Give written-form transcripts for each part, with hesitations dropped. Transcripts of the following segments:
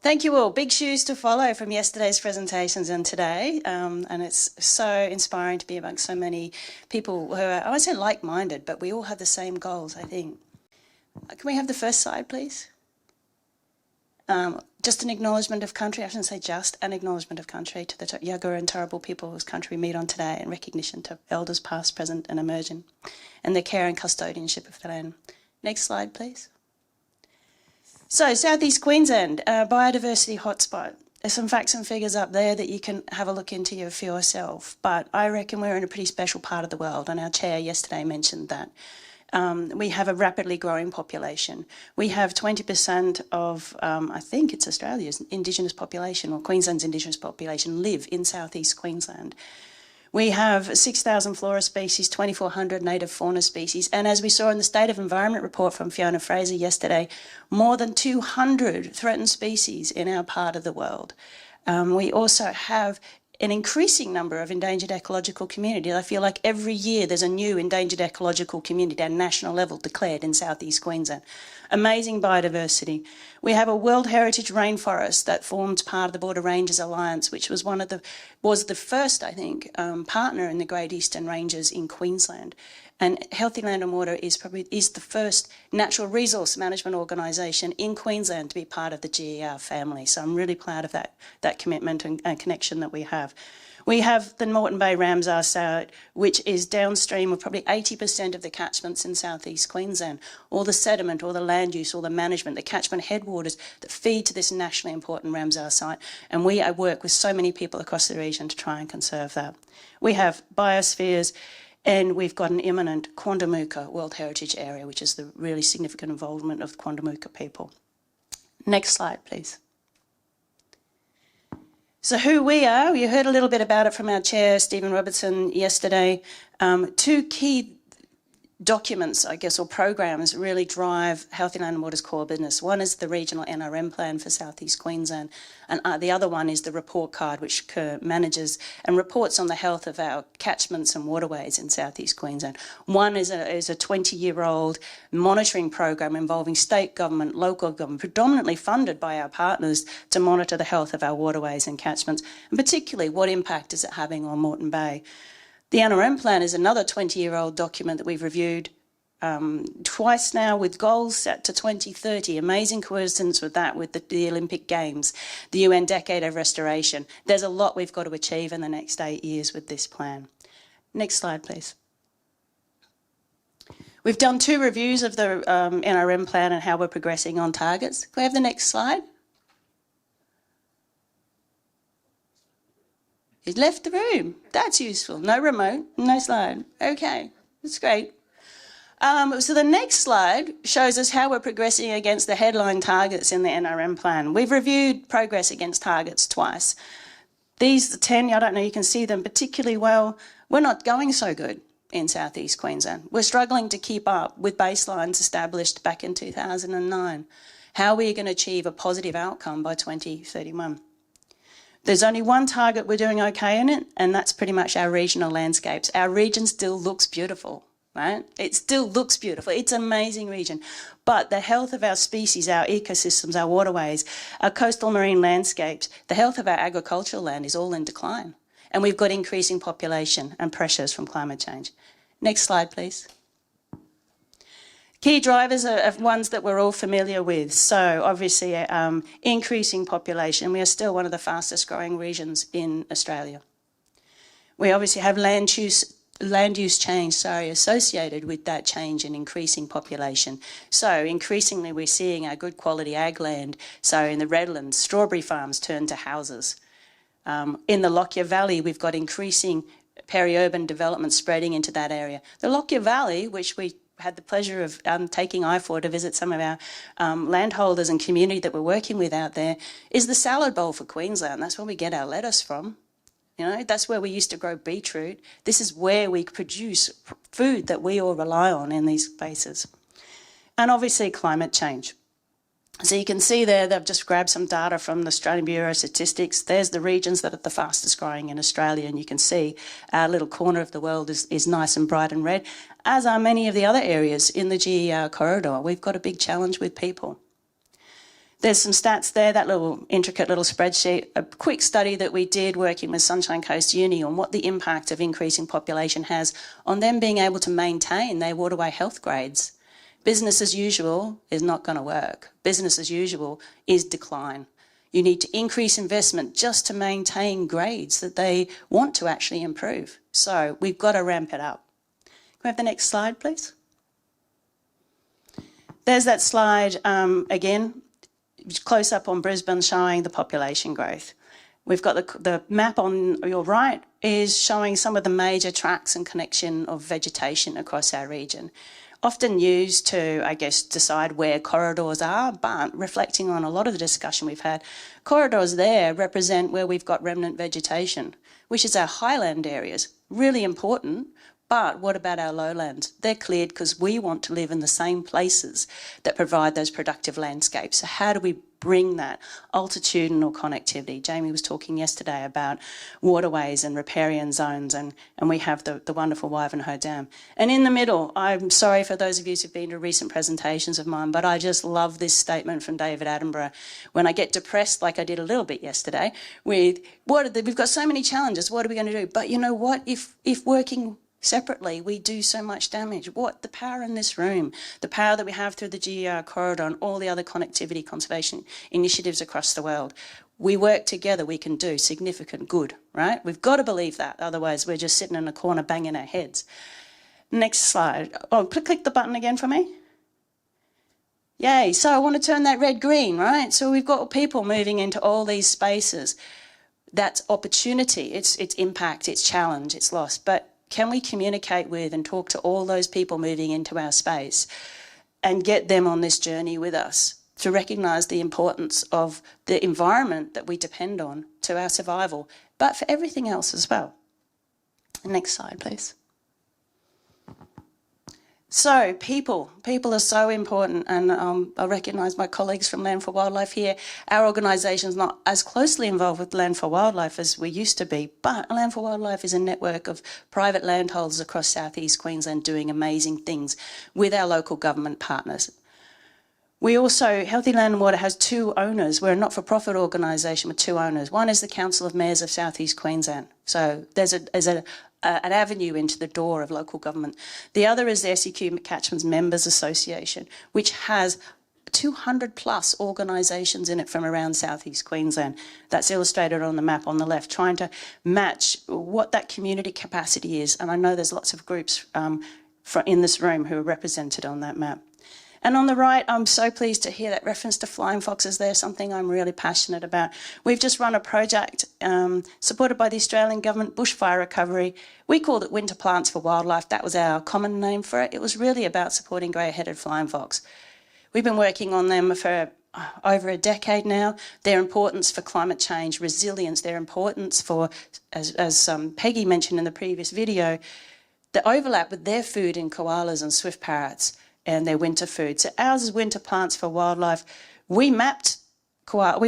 Thank you all. Big shoes to follow from yesterday's presentations and today. And it's so inspiring to be amongst so many people who are, I won't say like-minded, but we all have the same goals, I think. Can we have the first slide, please? Just an acknowledgement of country. I shouldn't say just, an acknowledgement of country to the Yagara and Turrbal people whose country we meet on today, and recognition to elders past, present and emerging, and their care and custodianship of the land. Next slide, please. So, South East Queensland, biodiversity hotspot. There's some facts and figures up there that you can have a look into for yourself, but I reckon we're in a pretty special part of the world, and our chair yesterday mentioned that. We have a rapidly growing population. We have 20% of, I think it's Australia's Indigenous population, or Queensland's Indigenous population, live in South East Queensland. We have 6,000 flora species, 2,400 native fauna species, and as we saw in the State of Environment report from Fiona Fraser yesterday, more than 200 threatened species in our part of the world. We also have an increasing number of endangered ecological communities. I feel like every year there's a new endangered ecological community at a national level declared in South East Queensland. Amazing biodiversity. We have a World Heritage Rainforest that forms part of the Border Rangers Alliance, which was was the first, I think, partner in the Great Eastern Ranges in Queensland. And Healthy Land and Water is the first natural resource management organisation in Queensland to be part of the GER family. So I'm really proud of that commitment and connection that we have. We have the Moreton Bay Ramsar site, which is downstream of probably 80% of the catchments in South East Queensland. All the sediment, all the land use, all the management, the catchment headwaters that feed to this nationally important Ramsar site. And we work with so many people across the region to try and conserve that. We have biospheres. And we've got an imminent Quandamooka World Heritage Area, which is the really significant involvement of the Quandamooka people. Next slide, please. So who we are, you heard a little bit about it from our chair, Stephen Robertson, yesterday. Two key documents, I guess, or programs really drive Healthy Land and Water's core business. One is the regional NRM plan for South East Queensland, and the other one is the report card, which manages and reports on the health of our catchments and waterways in South East Queensland. One is a 20-year-old monitoring program involving state government, local government, predominantly funded by our partners to monitor the health of our waterways and catchments, and particularly what impact is it having on Moreton Bay. The NRM plan is another 20-year-old document that we've reviewed twice now with goals set to 2030. Amazing coincidence with that, with the Olympic Games, the UN Decade of Restoration. There's a lot we've got to achieve in the next 8 years with this plan. Next slide, please. We've done 2 reviews of the NRM plan and how we're progressing on targets. Can we have the next slide? He's left the room. That's useful. No remote, no slide. Okay, that's great. So the next slide shows us how we're progressing against the headline targets in the NRM plan. We've reviewed progress against targets twice. These 10, I don't know, you can see them particularly well. We're not going so good in South East Queensland. We're struggling to keep up with baselines established back in 2009. How are we going to achieve a positive outcome by 2031? There's only one target we're doing okay in it, and that's pretty much our regional landscapes. Our region still looks beautiful, right? It still looks beautiful. It's an amazing region. But the health of our species, our ecosystems, our waterways, our coastal marine landscapes, the health of our agricultural land is all in decline. And we've got increasing population and pressures from climate change. Next slide, please. Key drivers are ones that we're all familiar with. So obviously increasing population. We are still one of the fastest growing regions in Australia. We obviously have land use change associated with that change in increasing population. So increasingly we're seeing our good quality ag land. So in the Redlands, strawberry farms turn to houses. In the Lockyer Valley, we've got increasing peri-urban development spreading into that area. The Lockyer Valley, which we had the pleasure of taking I4 to visit some of our landholders and community that we're working with out there, is the salad bowl for Queensland. That's where we get our lettuce from. You know, that's where we used to grow beetroot. This is where we produce food that we all rely on in these spaces. And obviously climate change. So you can see there, they've just grabbed some data from the Australian Bureau of Statistics. There's the regions that are the fastest growing in Australia, and you can see our little corner of the world is nice and bright and red, as are many of the other areas in the GER corridor. We've got a big challenge with people. There's some stats there, that little intricate little spreadsheet, a quick study that we did working with Sunshine Coast Uni on what the impact of increasing population has on them being able to maintain their waterway health grades. Business as usual is not going to work. Business as usual is decline. You need to increase investment just to maintain grades that they want to actually improve. So we've got to ramp it up. Can we have the next slide, please? There's that slide again. Close up on Brisbane showing the population growth. We've got the map on your right is showing some of the major tracks and connection of vegetation across our region. Often used to, I guess, decide where corridors are, but reflecting on a lot of the discussion we've had, corridors there represent where we've got remnant vegetation, which is our highland areas. Really important. But what about our lowlands? They're cleared because we want to live in the same places that provide those productive landscapes. So how do we bring that altitudinal connectivity? Jamie was talking yesterday about waterways and riparian zones, and we have the wonderful Wivenhoe Dam. And in the middle, I'm sorry for those of you who've been to recent presentations of mine, but I just love this statement from David Attenborough. When I get depressed, like I did a little bit yesterday, with we've got so many challenges, what are we going to do? But you know what? If working separately, we do so much damage. What? The power in this room, the power that we have through the GER corridor and all the other connectivity conservation initiatives across the world. We work together, we can do significant good, right? We've got to believe that. Otherwise, we're just sitting in a corner banging our heads. Next slide. Oh, click the button again for me. Yay. So I want to turn that red green, right? So we've got people moving into all these spaces. That's opportunity. It's impact, it's challenge, it's loss. But can we communicate with and talk to all those people moving into our space and get them on this journey with us to recognise the importance of the environment that we depend on to our survival, but for everything else as well? Next slide, please. So people are so important, and I recognise my colleagues from Land for Wildlife here. Our organisation is not as closely involved with Land for Wildlife as we used to be, but Land for Wildlife is a network of private landholders across southeast Queensland doing amazing things with our local government partners. We also, Healthy Land and Water has two owners. We're a not-for-profit organisation with two owners. One is the Council of Mayors of South East Queensland. So there's an avenue into the door of local government. The other is the SEQ Catchments Members Association, which has 200 plus organisations in it from around South East Queensland. That's illustrated on the map on the left, trying to match what that community capacity is. And I know there's lots of groups in this room who are represented on that map. And on the right, I'm so pleased to hear that reference to flying foxes there, something I'm really passionate about. We've just run a project supported by the Australian Government, Bushfire Recovery. We called it Winter Plants for Wildlife. That was our common name for it. It was really about supporting grey-headed flying fox. We've been working on them for over a decade now. Their importance for climate change, resilience, their importance for, as Peggy mentioned in the previous video, the overlap with their food in koalas and swift parrots and their winter food. So ours is Winter Plants for Wildlife. We mapped all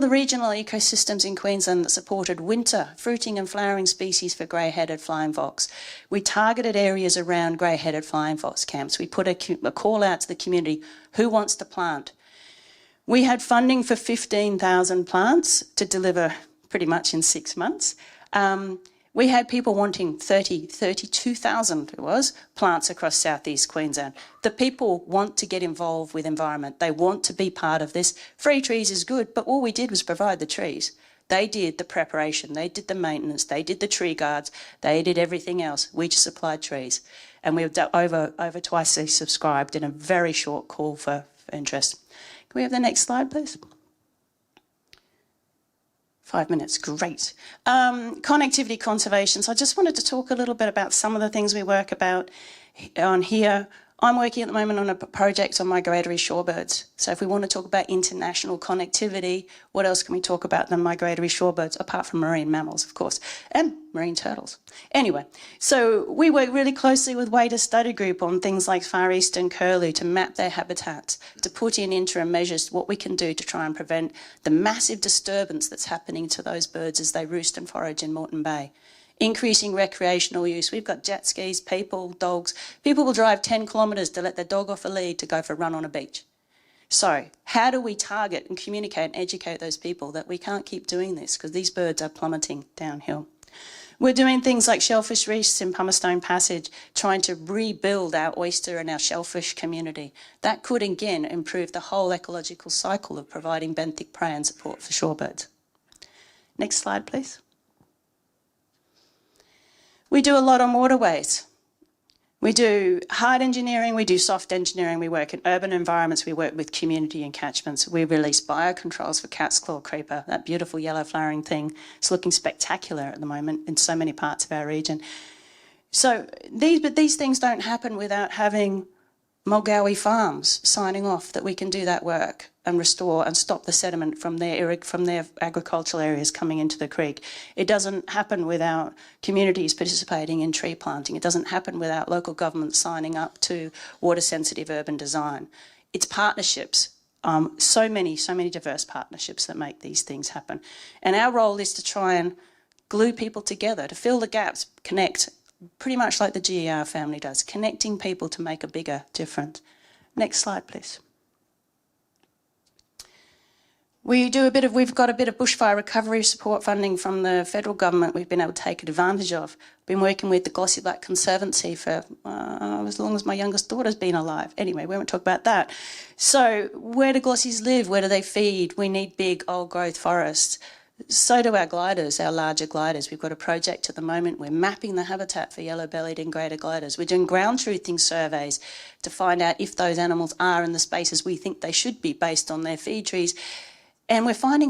the regional ecosystems in Queensland that supported winter fruiting and flowering species for grey-headed flying fox. We targeted areas around grey-headed flying fox camps. We put a call out to the community, who wants to plant? We had funding for 15,000 plants to deliver pretty much in 6 months. We had people wanting 32,000 it was, plants across southeast Queensland. The people want to get involved with environment. They want to be part of this. Free trees is good, but all we did was provide the trees. They did the preparation, they did the maintenance, they did the tree guards, they did everything else. We just supplied trees. And we've done over twice subscribed in a very short call for interest. Can we have the next slide, please? 5 minutes, great. Connectivity conservation. So I just wanted to talk a little bit about some of the things we work about on here. I'm working at the moment on a project on migratory shorebirds. So if we want to talk about international connectivity, what else can we talk about than migratory shorebirds, apart from marine mammals, of course, and marine turtles. Anyway, so we work really closely with Wader Study Group on things like Far Eastern curlew to map their habitats, to put in interim measures, what we can do to try and prevent the massive disturbance that's happening to those birds as they roost and forage in Moreton Bay. Increasing recreational use. We've got jet skis, people, dogs. People will drive 10 kilometres to let their dog off a lead to go for a run on a beach. So how do we target and communicate and educate those people that we can't keep doing this because these birds are plummeting downhill? We're doing things like shellfish reefs in Pumicestone Passage, trying to rebuild our oyster and our shellfish community. That could, again, improve the whole ecological cycle of providing benthic prey and support for shorebirds. Next slide, please. We do a lot on waterways. We do hard engineering, we do soft engineering, we work in urban environments, we work with community and catchments. We release biocontrols for cat's claw creeper, that beautiful yellow flowering thing. It's looking spectacular at the moment in so many parts of our region. So these things don't happen without having Mulgowie farms signing off that we can do that work and restore and stop the sediment from their agricultural areas coming into the creek. It doesn't happen without communities participating in tree planting. It doesn't happen without local governments signing up to water-sensitive urban design. It's partnerships, so many diverse partnerships that make these things happen. And our role is to try and glue people together, to fill the gaps, connect, pretty much like the GER family does, connecting people to make a bigger difference. Next slide, please. We've got a bit of bushfire recovery support funding from the federal government we've been able to take advantage of. Been working with the Glossy Black Conservancy for as long as my youngest daughter's been alive. Anyway, we won't talk about that. So where do glossies live? Where do they feed? We need big old growth forests. So do our gliders, our larger gliders. We've got a project at the moment. We're mapping the habitat for yellow-bellied and greater gliders. We're doing ground truthing surveys to find out if those animals are in the spaces we think they should be based on their feed trees. And we're finding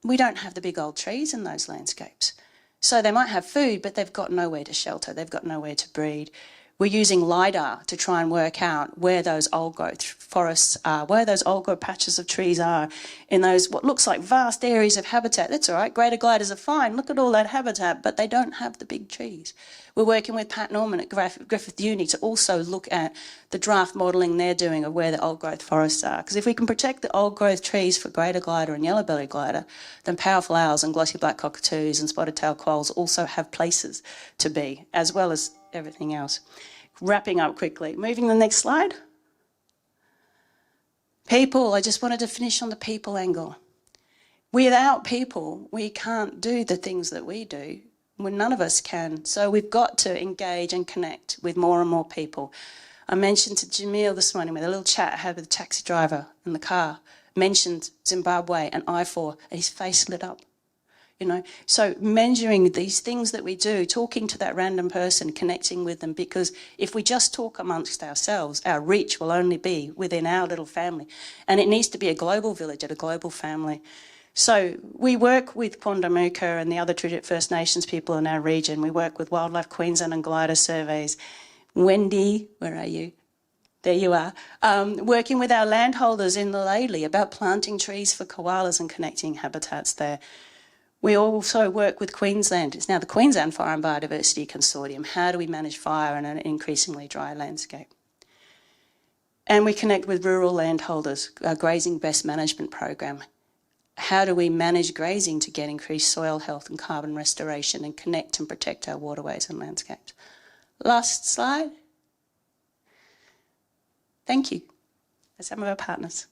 we don't have the big old trees in those landscapes. So they might have food, but they've got nowhere to shelter. They've got nowhere to breed. We're using LiDAR to try and work out where those old growth forests are, where those old growth patches of trees are in those what looks like vast areas of habitat. That's all right, greater gliders are fine. Look at all that habitat, but they don't have the big trees. We're working with Pat Norman at Griffith Uni to also look at the draft modelling they're doing of where the old growth forests are. Because if we can protect the old growth trees for greater glider and yellow-bellied glider, then powerful owls and glossy black cockatoos and spotted-tailed quolls also have places to be, as well as everything else. Wrapping up quickly. Moving to the next slide. People. I just wanted to finish on the people angle. Without people, we can't do the things that we do. Well, none of us can. So we've got to engage and connect with more and more people. I mentioned to Jamil this morning with a little chat I had with the taxi driver in the car, mentioned Zimbabwe and I4, and his face lit up. So measuring these things that we do, talking to that random person, connecting with them, because if we just talk amongst ourselves, our reach will only be within our little family. And it needs to be a global village and a global family. So we work with Pondamuka and the other First Nations people in our region. We work with Wildlife Queensland and glider surveys. Wendy, where are you? There you are. Working with our landholders in the Laidley about planting trees for koalas and connecting habitats there. We also work with Queensland. It's now the Queensland Fire and Biodiversity Consortium. How do we manage fire in an increasingly dry landscape? And we connect with rural landholders, our Grazing Best Management Program. How do we manage grazing to get increased soil health and carbon restoration and connect and protect our waterways and landscapes? Last slide. Thank you. That's some of our partners.